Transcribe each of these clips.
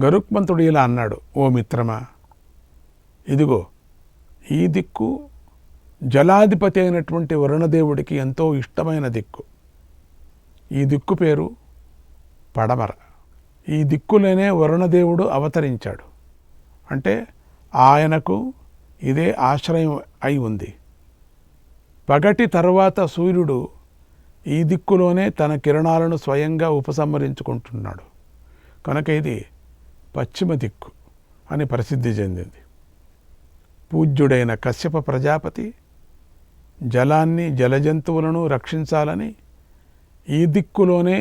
గరుత్మంతుడు ఇలా అన్నాడు, ఓ మిత్రమా, ఇదిగో ఈ దిక్కు జలాధిపతి అయినటువంటి వరుణదేవుడికి ఎంతో ఇష్టమైన దిక్కు. ఈ దిక్కు పేరు పడమర. ఈ దిక్కులోనే వరుణదేవుడు అవతరించాడు. అంటే ఆయనకు ఇదే ఆశ్రయం అయి ఉంది. పగటి తర్వాత సూర్యుడు ఈ దిక్కులోనే తన కిరణాలను స్వయంగా ఉపసంహరించుకుంటున్నాడు. కనుక ఇది పశ్చిమ దిక్కు అని ప్రసిద్ధి చెందింది. పూజ్యుడైన కశ్యప ప్రజాపతి జలాన్ని జలజంతువులను రక్షించాలని ఈ దిక్కులోనే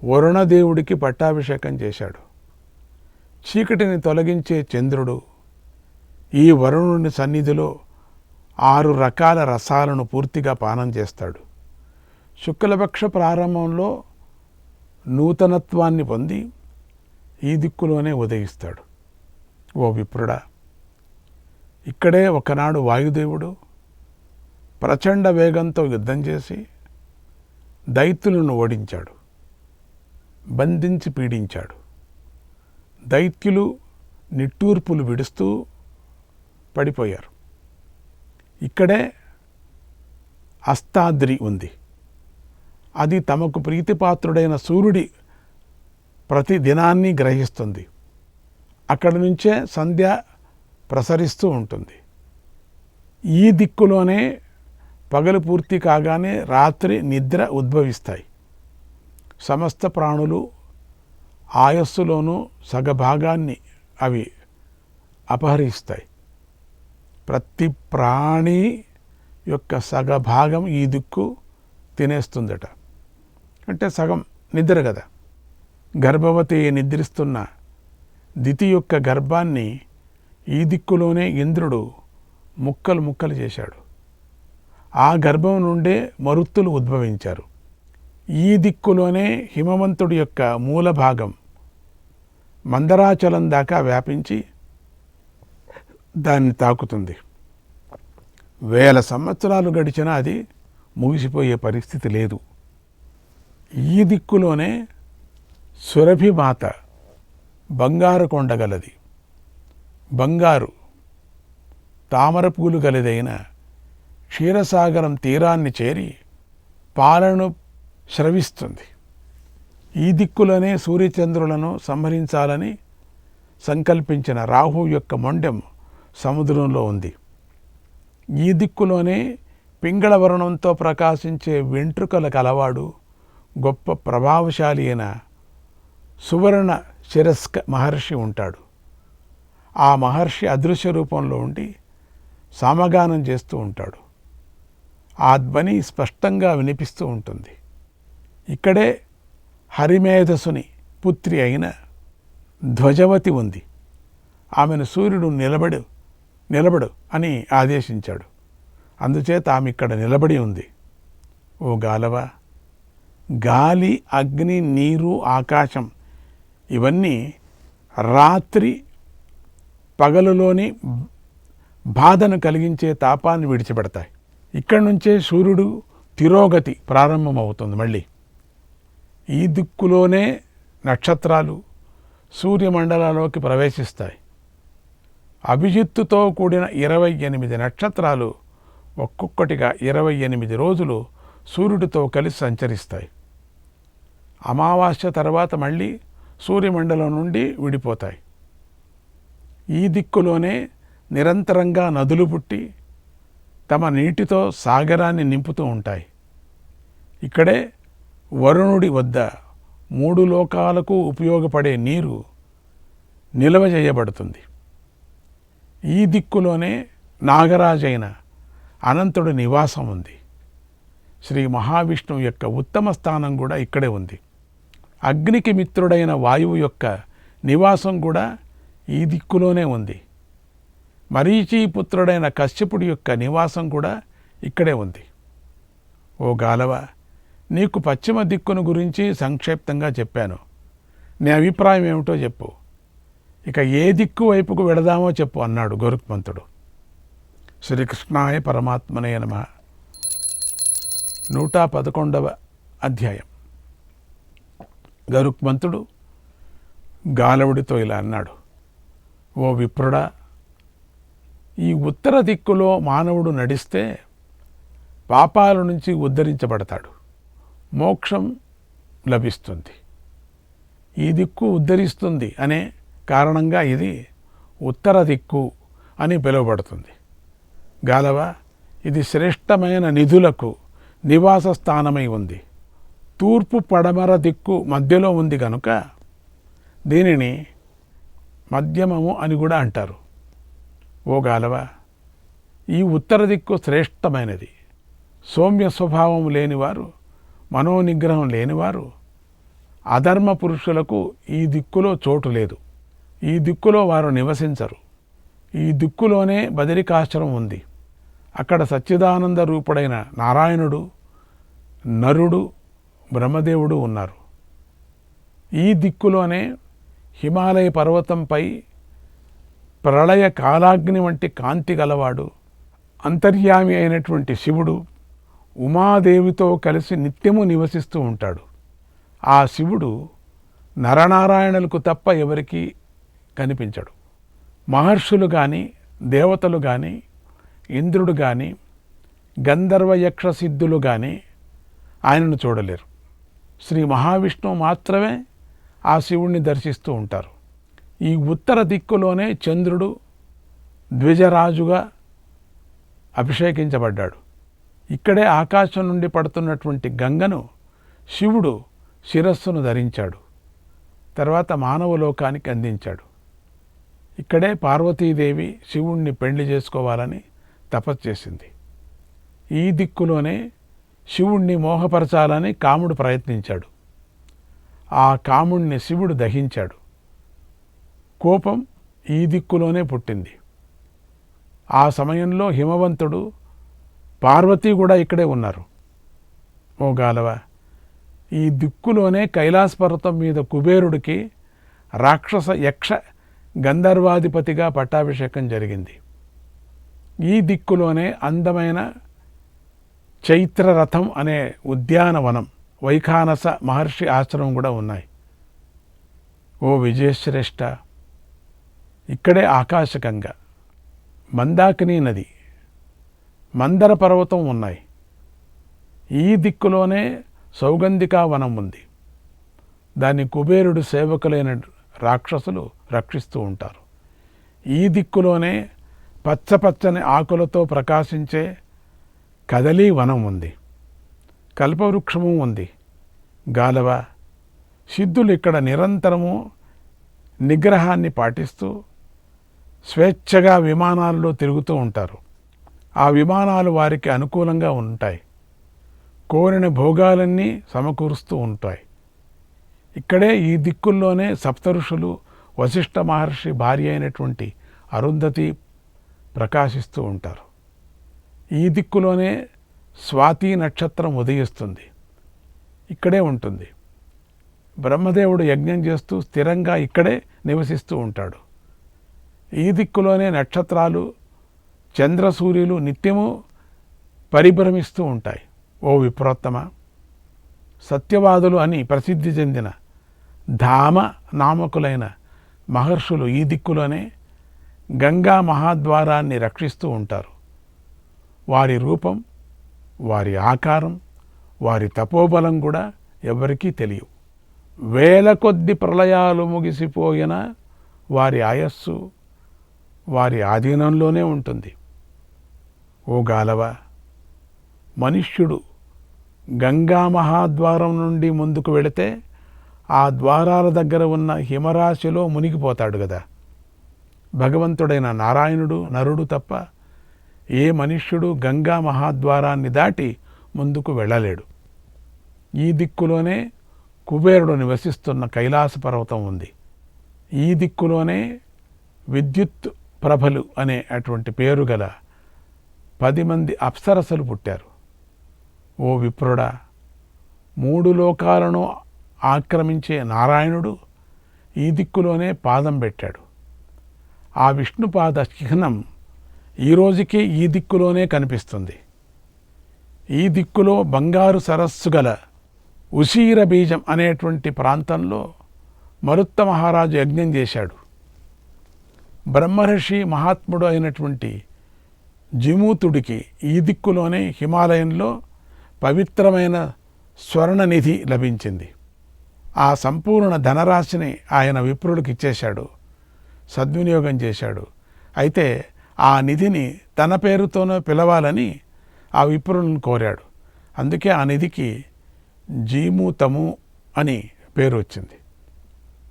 వరుణదేవుడికి పట్టాభిషేకం చేశాడు. చీకటిని తొలగించే చంద్రుడు ఈ వరుణుని సన్నిధిలో 6 రకాల రసాలను పూర్తిగా పానం చేస్తాడు. శుక్లపక్ష ప్రారంభంలో నూతనత్వాన్ని పొంది ఈ దిక్కులోనే ఉదయిస్తాడు. ఓ విప్రుడా, ఇక్కడే ఒకనాడు వాయుదేవుడు ప్రచండ వేగంతో యుద్ధం చేసి దైత్యులను ఓడించాడు, బంధించి పీడించాడు. దైత్యులు నిట్టూర్పులు విడుస్తూ పడిపోయారు. ఇక్కడే అస్తాద్రి ఉంది. అది తమకు ప్రీతిపాత్రుడైన సూర్యుడి ప్రతి దినాన్ని గ్రహిస్తుంది. అక్కడి నుంచే సంధ్య ప్రసరిస్తూ ఉంటుంది. ఈ దిక్కులోనే పగలు పూర్తి కాగానే రాత్రి నిద్ర ఉద్భవిస్తాయి. సమస్త ప్రాణులు ఆయస్సులోనూ సగభాగాన్ని అవి అపహరిస్తాయి. ప్రతి ప్రాణి యొక్క సగభాగం ఈ దిక్కు తినేస్తుందట. అంటే సగం నిద్ర కదా. గర్భవతి నిద్రిస్తున్న దితి యొక్క గర్భాన్ని ఈ దిక్కులోనే ఇంద్రుడు ముక్కలు ముక్కలు చేశాడు. ఆ గర్భం నుండే మరుత్తులు ఉద్భవించారు. ఈ దిక్కులోనే హిమవంతుడి యొక్క మూల భాగం మందరాచలం దాకా వ్యాపించి దాన్ని తాకుతుంది. 1000 సంవత్సరాలు గడిచినా అది ముగిసిపోయే పరిస్థితి లేదు. ఈ దిక్కులోనే సురభిమాత బంగారు కొండ గలది. బంగారు తామర పూలు గలదైన క్షీరసాగరం తీరాన్ని చేరి పాలను స్రవిస్తుంది. ఈ దిక్కులోనే సూర్యచంద్రులను సంహరించాలని సంకల్పించిన రాహు యొక్క మొండెం సముద్రంలో ఉంది. ఈ దిక్కులోనే పింగళ వర్ణంతో ప్రకాశించే వెంట్రుకల కలవాడు గొప్ప ప్రభావశాలి అయిన సువర్ణ శిరస్క మహర్షి ఉంటాడు. ఆ మహర్షి అదృశ్య రూపంలో ఉండి సామగానం చేస్తూ ఉంటాడు. ఆ ధ్వని స్పష్టంగా వినిపిస్తూ ఉంటుంది. ఇక్కడే హరిమేధసుని పుత్రి అయిన ధ్వజవతి ఉంది. ఆమెను సూర్యుడు నిలబడు అని ఆదేశించాడు. అందుచేత ఆమె ఇక్కడ నిలబడి ఉంది. ఓ గాలవ, గాలి, అగ్ని, నీరు, ఆకాశం ఇవన్నీ రాత్రి పగలులోని బాధను కలిగించే తాపాన్ని విడిచిపెడతాయి. ఇక్కడి నుంచే సూర్యుడు తిరోగతి ప్రారంభమవుతుంది. మళ్ళీ ఈ దిక్కులోనే నక్షత్రాలు సూర్యమండలంలోకి ప్రవేశిస్తాయి. అభిజిత్తుతో కూడిన 28 నక్షత్రాలు ఒక్కొక్కటిగా 28 రోజులు సూర్యుడితో కలిసి సంచరిస్తాయి. అమావాస్య తర్వాత మళ్ళీ సూర్యమండలం నుండి విడిపోతాయి. ఈ దిక్కులోనే నిరంతరంగా నదులు పుట్టి తమ నీటితో సాగరాన్ని నింపుతూ ఉంటాయి. ఇక్కడే వరుణుడి వద్ద 3 లోకాలకు ఉపయోగపడే నీరు నిల్వ చేయబడుతుంది. ఈ దిక్కులోనే నాగరాజైన అనంతుడి నివాసం ఉంది. శ్రీ మహావిష్ణువు యొక్క ఉత్తమ స్థానం కూడా ఇక్కడే ఉంది. అగ్నికి మిత్రుడైన వాయువు యొక్క నివాసం కూడా ఈ దిక్కులోనే ఉంది. మరీచీపుత్రుడైన కశ్యపుడి యొక్క నివాసం కూడా ఇక్కడే ఉంది. ఓ గాలవ, నీకు పశ్చిమ దిక్కును గురించి సంక్షిప్తంగా చెప్పాను. నీ అభిప్రాయం ఏమిటో చెప్పు. ఇక ఏ దిక్కు వైపుకు వెళదామో చెప్పు అన్నాడు గరుత్మంతుడు. శ్రీకృష్ణాయ పరమాత్మనే నమః. 111వ అధ్యాయం. గరుత్మంతుడు గాలవుడితో ఇలా అన్నాడు, ఓ విప్రుడా, ఈ ఉత్తర దిక్కులో మానవుడు నడిస్తే పాపాల నుంచి ఉద్ధరించబడతాడు, మోక్షం లభిస్తుంది. ఈ దిక్కు ఉద్ధరిస్తుంది అనే కారణంగా ఇది ఉత్తర దిక్కు అని పిలువబడుతుంది. గాలవ, ఇది శ్రేష్టమైన నిధులకు నివాస స్థానమై ఉంది. తూర్పు పడమర దిక్కు మధ్యలో ఉంది కనుక దీనిని మధ్యమము అని కూడా అంటారు. ఓ గాలవ, ఈ ఉత్తర దిక్కు శ్రేష్టమైనది. సౌమ్య స్వభావం లేనివారు, మనోనిగ్రహం లేనివారు, అధర్మ పురుషులకు ఈ దిక్కులో చోటు లేదు. ఈ దిక్కులో వారు నివసించరు. ఈ దిక్కులోనే బదరికాశ్రమం ఉంది. అక్కడ సచ్చిదానంద రూపుడైన నారాయణుడు, నరుడు, బ్రహ్మదేవుడు ఉన్నారు. ఈ దిక్కులోనే హిమాలయ పర్వతంపై ప్రళయ కాలాగ్ని వంటి కాంతి గలవాడు, అంతర్యామి అయినటువంటి శివుడు ఉమాదేవితో కలిసి నిత్యము నివసిస్తూ ఉంటాడు. ఆ శివుడు నరనారాయణులకు తప్ప ఎవరికీ కనిపించడు. మహర్షులు కానీ, దేవతలు కానీ, ఇంద్రుడు కానీ, గంధర్వ యక్ష సిద్ధులు కానీ ఆయనను చూడలేరు. శ్రీ మహావిష్ణువు మాత్రమే ఆ శివుణ్ణి దర్శిస్తూ ఉంటారు. ఈ ఉత్తర దిక్కులోనే చంద్రుడు ద్విజరాజుగా అభిషేకించబడ్డాడు. ఇక్కడే ఆకాశం నుండి పడుతున్నటువంటి గంగను శివుడు శిరస్సును ధరించాడు. తర్వాత మానవ లోకానికి అందించాడు. ఇక్కడే పార్వతీదేవి శివుణ్ణి పెళ్లి చేసుకోవాలని తపస్సు చేసింది. ఈ దిక్కులోనే శివుణ్ణి మోహపరచాలని కాముడు ప్రయత్నించాడు. ఆ కాముణ్ణి శివుడు దహించాడు. కోపం ఈ దిక్కులోనే పుట్టింది. ఆ సమయంలో హిమవంతుడు, పార్వతి కూడా ఇక్కడే ఉన్నారు. ఓ గాలవ, ఈ దిక్కులోనే కైలాస పర్వతం మీద కుబేరుడికి రాక్షస యక్ష గంధర్వాధిపతిగా పట్టాభిషేకం జరిగింది. ఈ దిక్కులోనే అందమైన చైత్రరథం అనే ఉద్యానవనం, వైఖానస మహర్షి ఆశ్రమం కూడా ఉన్నాయి. ఓ విజయశ్రేష్ఠ, ఇక్కడే ఆకాశగంగ, మందాకిని నది, మందర పర్వతం ఉన్నాయి. ఈ దిక్కులోనే సౌగంధికా వనం ఉంది. దాన్ని కుబేరుడు సేవకులైన రాక్షసులు రక్షిస్తూ ఉంటారు. ఈ దిక్కులోనే పచ్చపచ్చని ఆకులతో ప్రకాశించే కదలీ వనం ఉంది. కల్పవృక్షము ఉంది. గాలవ, సిద్ధులు ఇక్కడ నిరంతరము నిగ్రహాన్ని పాటిస్తూ స్వేచ్ఛగా విమానాల్లో తిరుగుతూ ఉంటారు. ఆ విమానాలు వారికి అనుకూలంగా ఉంటాయి. కోరిన భోగాలన్నీ సమకూరుస్తూ ఉంటాయి. ఇక్కడే ఈ దిక్కుల్లోనే సప్తఋషులు, వశిష్ఠ మహర్షి భార్య అయినటువంటి అరుంధతి ప్రకాశిస్తూ ఉంటారు. ఈ దిక్కులోనే స్వాతి నక్షత్రం ఉదయిస్తుంది. ఇక్కడే ఉంటుంది. బ్రహ్మదేవుడు యజ్ఞం చేస్తూ స్థిరంగా ఇక్కడే నివసిస్తూ ఉంటాడు. ఈ దిక్కులోనే నక్షత్రాలు, చంద్రసూర్యులు నిత్యము పరిభ్రమిస్తూ ఉంటాయి. ఓ విప్రోత్తమ, సత్యవాదులు అని ప్రసిద్ధి చెందిన ధామ నామకులైన మహర్షులు ఈ దిక్కులోనే గంగా మహాద్వారాన్ని రక్షిస్తూ ఉంటారు. వారి రూపం, వారి ఆకారం, వారి తపోబలం కూడా ఎవరికీ తెలియవు. వేల కొద్ది ప్రళయాలు ముగిసిపోయిన వారి ఆయస్సు వారి ఆధీనంలోనే ఉంటుంది. ఓ గాలవ, మనుష్యుడు గంగా మహాద్వారం నుండి ముందుకు వెళితే ఆ ద్వారాల దగ్గర ఉన్న హిమరాశిలో మునిగిపోతాడు కదా. భగవంతుడైన నారాయణుడు, నరుడు తప్ప ఏ మనుష్యుడు గంగా మహాద్వారాన్ని దాటి ముందుకు వెళ్ళలేడు. ఈ దిక్కులోనే కుబేరుడు నివసిస్తున్న కైలాస పర్వతం ఉంది. ఈ దిక్కులోనే విద్యుత్ ప్రభలు అనే అటువంటి పేరు గల 10 మంది అప్సరసలు పుట్టారు. ఓ విప్రుడా, 3 లోకాలను ఆక్రమించే నారాయణుడు ఈ దిక్కులోనే పాదం పెట్టాడు. ఆ విష్ణుపాద చిహ్నం ఈ రోజుకి ఈ దిక్కులోనే కనిపిస్తుంది. ఈ దిక్కులో బంగారు సరస్సు గల ఉషీర బీజం అనేటువంటి ప్రాంతంలో మరుత్త మహారాజు యజ్ఞం చేశాడు. బ్రహ్మర్షి మహాత్ముడు అయినటువంటి జిమూతుడికి ఈ దిక్కులోనే హిమాలయంలో పవిత్రమైన స్వర్ణనిధి లభించింది. ఆ సంపూర్ణ ధనరాశిని ఆయన విప్రుడికి ఇచ్చేశాడు, సద్వినియోగం చేశాడు. అయితే ఆ నిధిని తన పేరుతోనే పిలవాలని ఆ విప్రులను కోరాడు. అందుకే ఆ నిధికి జీమూతము అని పేరు వచ్చింది.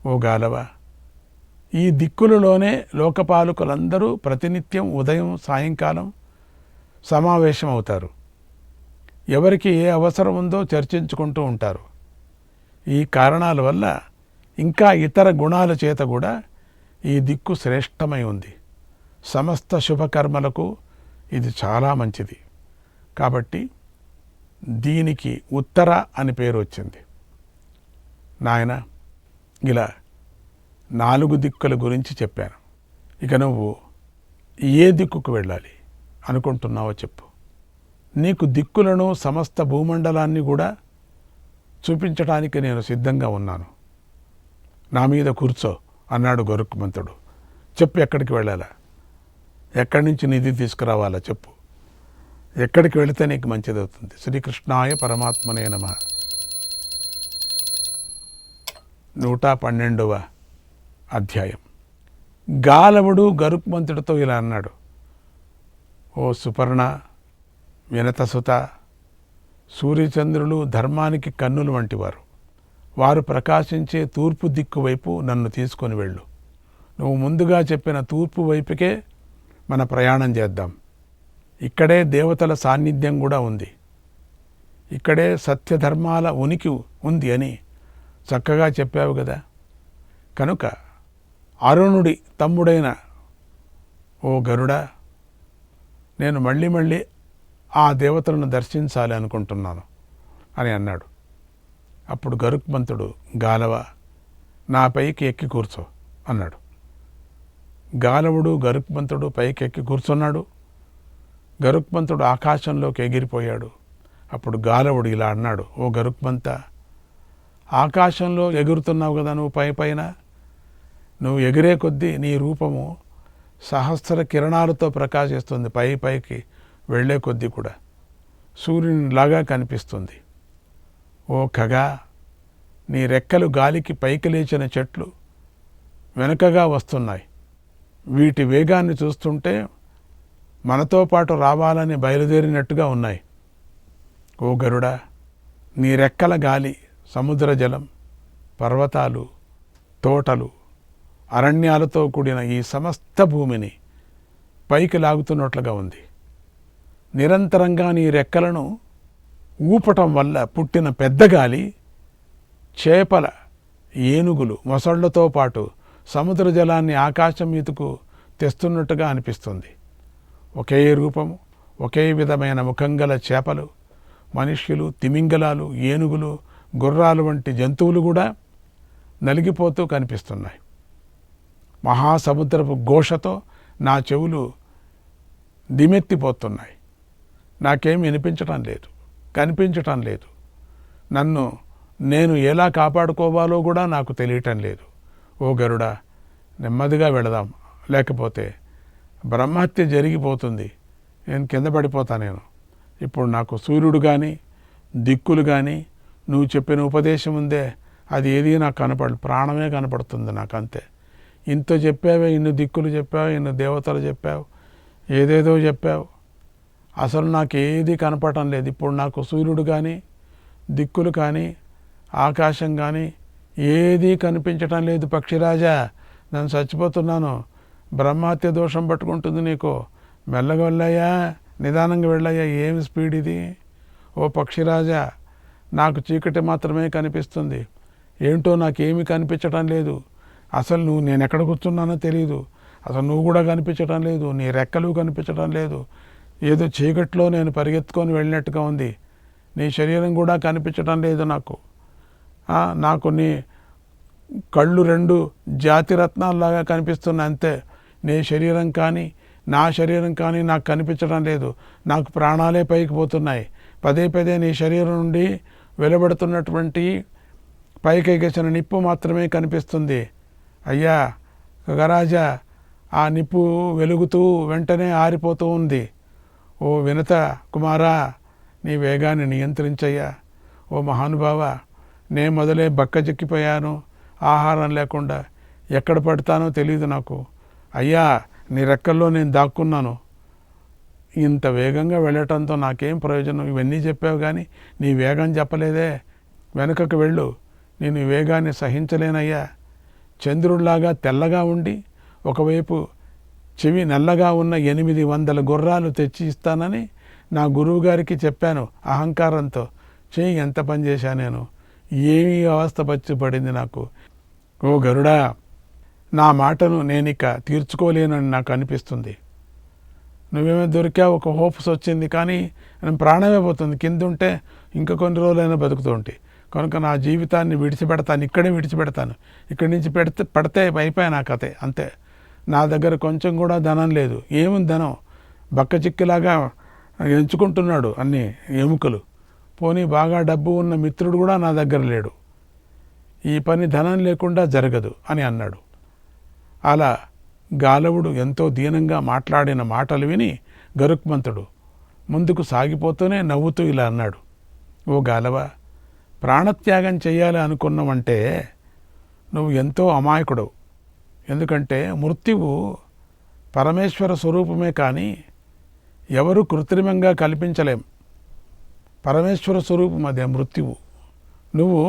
ఓ గాలవ, ఈ దిక్కులలోనే లోకపాలకులందరూ ప్రతినిత్యం ఉదయం సాయంకాలం సమావేశం అవుతారు. ఎవరికి ఏ అవసరం ఉందో చర్చించుకుంటూ ఉంటారు. ఈ కారణాల వల్ల ఇంకా ఇతర గుణాల చేత కూడా ఈ దిక్కు శ్రేష్టమై ఉంది. సమస్త శుభకర్మలకు ఇది చాలా మంచిది. కాబట్టి దీనికి ఉత్తర అని పేరు వచ్చింది. నాయన, ఇలా 4 దిక్కుల గురించి చెప్పాను. ఇక నువ్వు ఏ దిక్కుకు వెళ్ళాలి అనుకుంటున్నావో చెప్పు. నీకు దిక్కులను సమస్త భూమండలాన్ని కూడా చూపించడానికి నేను సిద్ధంగా ఉన్నాను. నా మీద కూర్చో అన్నాడు గరుత్మంతుడు. చెప్పు, ఎక్కడికి వెళ్ళాలా? ఎక్కడి నుంచి నిధి తీసుకురావాలా చెప్పు. ఎక్కడికి వెళితే నీకు మంచిది అవుతుంది. శ్రీకృష్ణాయ పరమాత్మనే నమః. 112వ అధ్యాయం. గాలవుడు గరుత్మంతుడితో ఇలా అన్నాడు. ఓ సుపర్ణ, వినతసుత, సూర్యచంద్రులు ధర్మానికి కన్నులు వంటివారు. వారు ప్రకాశించే తూర్పు దిక్కు వైపు నన్ను తీసుకొని వెళ్ళు. నువ్వు ముందుగా చెప్పిన తూర్పు వైపుకే మన ప్రయాణం చేద్దాం. ఇక్కడే దేవతల సాన్నిధ్యం కూడా ఉంది. ఇక్కడే సత్యధర్మాల ఉనికి ఉంది అని చక్కగా చెప్పావు కదా. కనుక అరుణుడి తమ్ముడైన ఓ గరుడా, నేను మళ్ళీ మళ్ళీ ఆ దేవతలను దర్శించాలి అనుకుంటున్నాను అని అన్నాడు. అప్పుడు గరుత్మంతుడు, గాలవ, నా పైకి ఎక్కి కూర్చో అన్నాడు. గాలవుడు గరుత్మంతుడు పైకి ఎక్కి కూర్చున్నాడు. గరుత్మంతుడు ఆకాశంలోకి ఎగిరిపోయాడు. అప్పుడు గాలవుడు ఇలా అన్నాడు. ఓ గరుత్మంత, ఆకాశంలో ఎగురుతున్నావు కదా నువ్వు పైన. నువ్వు ఎగిరే కొద్దీ నీ రూపము సహస్ర కిరణాలతో ప్రకాశిస్తుంది. పైకి వెళ్ళే కొద్దీ కూడా సూర్యునిలాగా కనిపిస్తుంది. ఓ ఖగా, నీ రెక్కలు గాలికి పైకి లేచిన చెట్లు వెనుకగా వస్తున్నాయి. వీటి వేగాన్ని చూస్తుంటే మనతో పాటు రావాలని బయలుదేరినట్టుగా ఉన్నాయి. ఓ గరుడా, నీ రెక్కల గాలి సముద్ర జలం, పర్వతాలు, తోటలు, అరణ్యాలతో కూడిన ఈ సమస్త భూమిని పైకి లాగుతున్నట్లుగా ఉంది. నిరంతరంగా నీ రెక్కలను ఊపటం వల్ల పుట్టిన పెద్ద గాలి చేపల, ఏనుగులు, మొసళ్లతో పాటు సముద్ర జలాన్ని ఆకాశం మీదకు తెస్తున్నట్టుగా అనిపిస్తుంది. ఒకే రూపము, ఒకే విధమైన ముఖం గల చేపలు, మనుష్యులు, తిమింగలాలు, ఏనుగులు, గుర్రాలు వంటి జంతువులు కూడా నలిగిపోతూ కనిపిస్తున్నాయి. మహాసముద్రపు ఘోషతో నా చెవులు దిమెత్తిపోతున్నాయి. నాకేం వినిపించటం లేదు, కనిపించటం లేదు. నన్ను నేను ఎలా కాపాడుకోవాలో కూడా నాకు తెలియటం లేదు. ఓ గరుడా, నెమ్మదిగా వెళదాం, లేకపోతే బ్రహ్మహత్య జరిగిపోతుంది. నేను కింద పడిపోతా. నేను ఇప్పుడు నాకు సూర్యుడు కానీ దిక్కులు కానీ నువ్వు చెప్పిన ఉపదేశం ఉందే, అది ఏది నాకు ప్రాణమే కనపడుతుంది నాకు, అంతే. ఇంత చెప్పావే, ఇన్ని దిక్కులు చెప్పావు, ఇన్ని దేవతలు చెప్పావు, ఏదేదో చెప్పావు, అసలు నాకు ఏది కనపడటం లేదు. ఇప్పుడు నాకు సూర్యుడు కానీ దిక్కులు కానీ ఆకాశం కానీ ఏదీ కనిపించటం లేదు. పక్షిరాజా, నేను చచ్చిపోతున్నాను. బ్రహ్మహత్య దోషం పట్టుకుంటుంది నీకు. మెల్లగా వెళ్ళయ్యా, నిదానంగా వెళ్ళయ్యా. ఏమి స్పీడ్ ఇది? ఓ పక్షిరాజా, నాకు చీకటి మాత్రమే కనిపిస్తుంది. ఏంటో నాకేమీ కనిపించటం లేదు. అసలు నేను ఎక్కడ కూర్చున్నానో తెలియదు. అసలు నువ్వు కూడా కనిపించటం లేదు, నీ రెక్కలు కనిపించటం లేదు. ఏదో చీకట్లో నేను పరిగెత్తుకొని వెళ్ళినట్టుగా ఉంది. నీ శరీరం కూడా కనిపించటం లేదు నాకు. నాకు నీ కళ్ళు 2 జాతిరత్నాల్లాగా కనిపిస్తున్నాయి, అంతే. నీ శరీరం కానీ నా శరీరం కానీ నాకు కనిపించడం లేదు. నాకు ప్రాణాలే పైకి పోతున్నాయి. పదే పదే నీ శరీరం నుండి వెలువడుతున్నటువంటి పైకి ఎగసిన నిప్పు మాత్రమే కనిపిస్తుంది. అయ్యా గరాజా, ఆ నిప్పు వెలుగుతూ వెంటనే ఆరిపోతూ ఉంది. ఓ వినత కుమారా, నీ వేగాన్ని నియంత్రించయ్యా. ఓ మహానుభావ, నే మొదలే బక్కచెక్కిపోయాను. ఆహారం లేకుండా ఎక్కడ పడతానో తెలియదు నాకు. అయ్యా, నీ రెక్కల్లో నేను దాక్కున్నాను. ఇంత వేగంగా వెళ్ళటంతో నాకేం ప్రయోజనం? ఇవన్నీ చెప్పావు కానీ నీ వేగం చెప్పలేదే. వెనుకకు వెళ్ళు, నేను ఈ వేగాన్ని సహించలేనయ్యా. చంద్రుడిలాగా తెల్లగా ఉండి ఒకవైపు చెవి నల్లగా ఉన్న 800 గుర్రాలు తెచ్చి ఇస్తానని నా గురువుగారికి చెప్పాను అహంకారంతో. చెయ్యి ఎంత పని చేశా నేను. ఏమీ అవస్థ పచ్చిపడింది నాకు. ఓ గరుడా, నా మాటను నేనిక తీర్చుకోలేనని నాకు అనిపిస్తుంది. నువ్వేమో దొరికావు, ఒక హోప్స్ వచ్చింది, కానీ ప్రాణమే పోతుంది. కింద ఉంటే ఇంకా కొన్ని రోజులైనా బతుకుతూ ఉంటాయి. కనుక నా జీవితాన్ని విడిచిపెడతాను, ఇక్కడే విడిచిపెడతాను. ఇక్కడి నుంచి పడితే అయిపోయా నా కథే, అంతే. నా దగ్గర కొంచెం కూడా ధనం లేదు. ఏముంది ధనం? బక్కచిక్కిలాగా ఎంచుకుంటున్నాడు అన్ని ఎముకలు. పోనీ బాగా డబ్బు ఉన్న మిత్రుడు కూడా నా దగ్గర లేడు. ఈ పని ధనం లేకుండా జరగదు అని అన్నాడు. అలా గాలవుడు ఎంతో దీనంగా మాట్లాడిన మాటలు విని గరుక్మంతుడు ముందుకు సాగిపోతూనే నవ్వుతూ ఇలా అన్నాడు. ఓ గాలవ, ప్రాణత్యాగం చేయాలి అనుకున్నావంటే నువ్వు ఎంతో అమాయకుడవు. ఎందుకంటే మృత్యువు పరమేశ్వర స్వరూపమే కానీ ఎవరు కృత్రిమంగా కల్పించలేం. పరమేశ్వర స్వరూపం అదే మృత్యువు. నువ్వు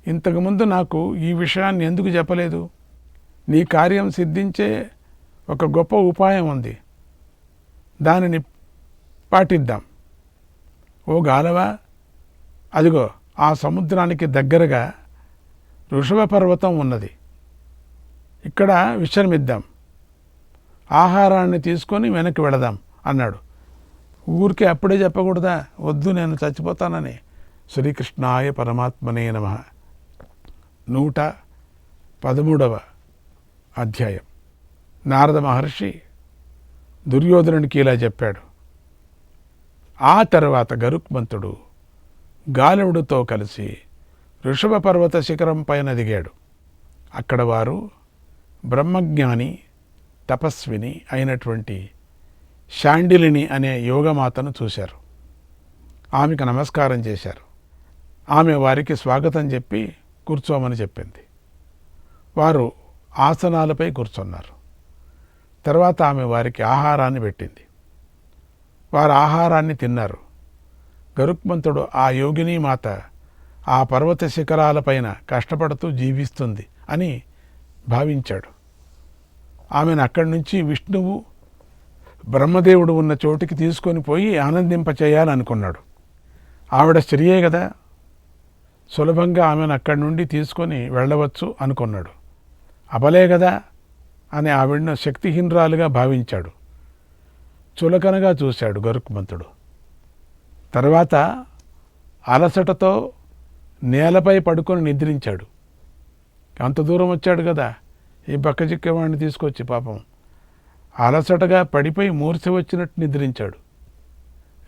ఇంతకుముందు నాకు ఈ విషయాన్ని ఎందుకు చెప్పలేదు? నీ కార్యం సిద్ధించే ఒక గొప్ప ఉపాయం ఉంది, దానిని పాటిద్దాం. ఓ గాలవ, అదిగో ఆ సముద్రానికి దగ్గరగా ఋషభ పర్వతం ఉన్నది. ఇక్కడ విశ్రమిద్దాం, ఆహారాన్ని తీసుకొని వెనక్కి వెళదాం అన్నాడు. ఊరికే అప్పుడే చెప్పకూడదా? వద్దు, నేను చచ్చిపోతానని. శ్రీకృష్ణాయ పరమాత్మనే నమః. 113వ అధ్యాయం. నారద మహర్షి దుర్యోధనుడికి ఇలా చెప్పాడు. ఆ తర్వాత గరుక్మంతుడు గాలవుడితో కలిసి ఋషభ పర్వత శిఖరం పైన దిగాడు. అక్కడ వారు బ్రహ్మజ్ఞాని తపస్విని అయినటువంటి శాండిలిని అనే యోగమాతను చూశారు. ఆమెకు నమస్కారం చేశారు. ఆమె వారికి స్వాగతం చెప్పి కూర్చోమని చెప్పింది. వారు ఆసనాలపై కూర్చున్నారు. తర్వాత ఆమె వారికి ఆహారాన్ని పెట్టింది. వారు ఆహారాన్ని తిన్నారు. గరుక్మంతుడు ఆ యోగిని మాత ఆ పర్వత శిఖరాలపైన కష్టపడుతూ జీవిస్తుంది అని భావించాడు. ఆమెను అక్కడి నుంచి విష్ణువు బ్రహ్మదేవుడు ఉన్న చోటికి తీసుకొని పోయి ఆనందింపచేయాలనుకున్నాడు. ఆవిడ స్త్రీయే కదా, సులభంగా ఆమెను అక్కడి నుండి తీసుకొని వెళ్ళవచ్చు అనుకున్నాడు. అబలే కదా అని ఆవిడను శక్తిహీనరాలుగా భావించాడు. చులకనగా చూశాడు గరుక్మంతుడు. తర్వాత అలసటతో నేలపై పడుకొని నిద్రించాడు. అంత దూరం వచ్చాడు కదా, ఈ బక్కచిక్కేవాడిని తీసుకొచ్చి పాపం అలసటగా పడిపోయి మూర్ఛ వచ్చినట్టు నిద్రించాడు.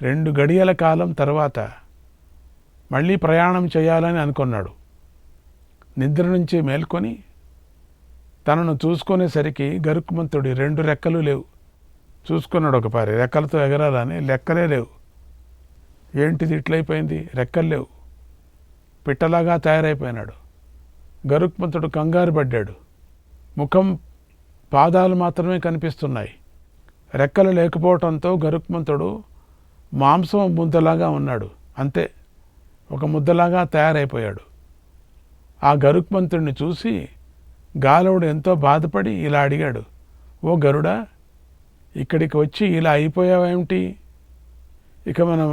2 గడియల కాలం తర్వాత మళ్ళీ ప్రయాణం చేయాలని అనుకున్నాడు. నిద్ర నుంచి మేల్కొని తనను చూసుకునేసరికి గరుక్మంతుడి 2 రెక్కలు లేవు. చూసుకున్నాడు ఒకపారి, రెక్కలతో ఎగరాలని, లెక్కలే లేవు. ఏంటిది ఇట్లయిపోయింది? రెక్కలు లేవు. పిట్టలాగా తయారైపోయినాడు. గరుక్మంతుడు కంగారు పడ్డాడు. ముఖం, పాదాలు మాత్రమే కనిపిస్తున్నాయి. రెక్కలు లేకపోవటంతో గరుక్మంతుడు మాంసం ముద్దలాగా ఉన్నాడు. అంతే, ఒక ముద్దలాగా తయారైపోయాడు. ఆ గరుక్మంతుడిని చూసి గాలవుడు ఎంతో బాధపడి ఇలా అడిగాడు. ఓ గరుడా, ఇక్కడికి వచ్చి ఇలా అయిపోయావేమిటి? ఇక మనం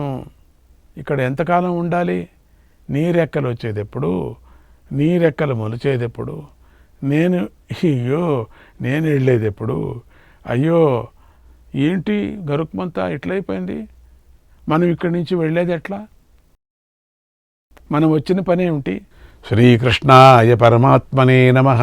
ఇక్కడ ఎంతకాలం ఉండాలి? నీ రెక్కలు వచ్చేదెప్పుడు? నీ రెక్కలు మొలిచేదెప్పుడు? నేను వెళ్ళేదెప్పుడు? అయ్యో, ఏంటి గరుక్మంతా ఇట్లయిపోయింది? మనం ఇక్కడి నుంచి వెళ్ళేది ఎట్లా? మనం వచ్చిన పని ఏమిటి? శ్రీకృష్ణాయ పరమాత్మనే నమః.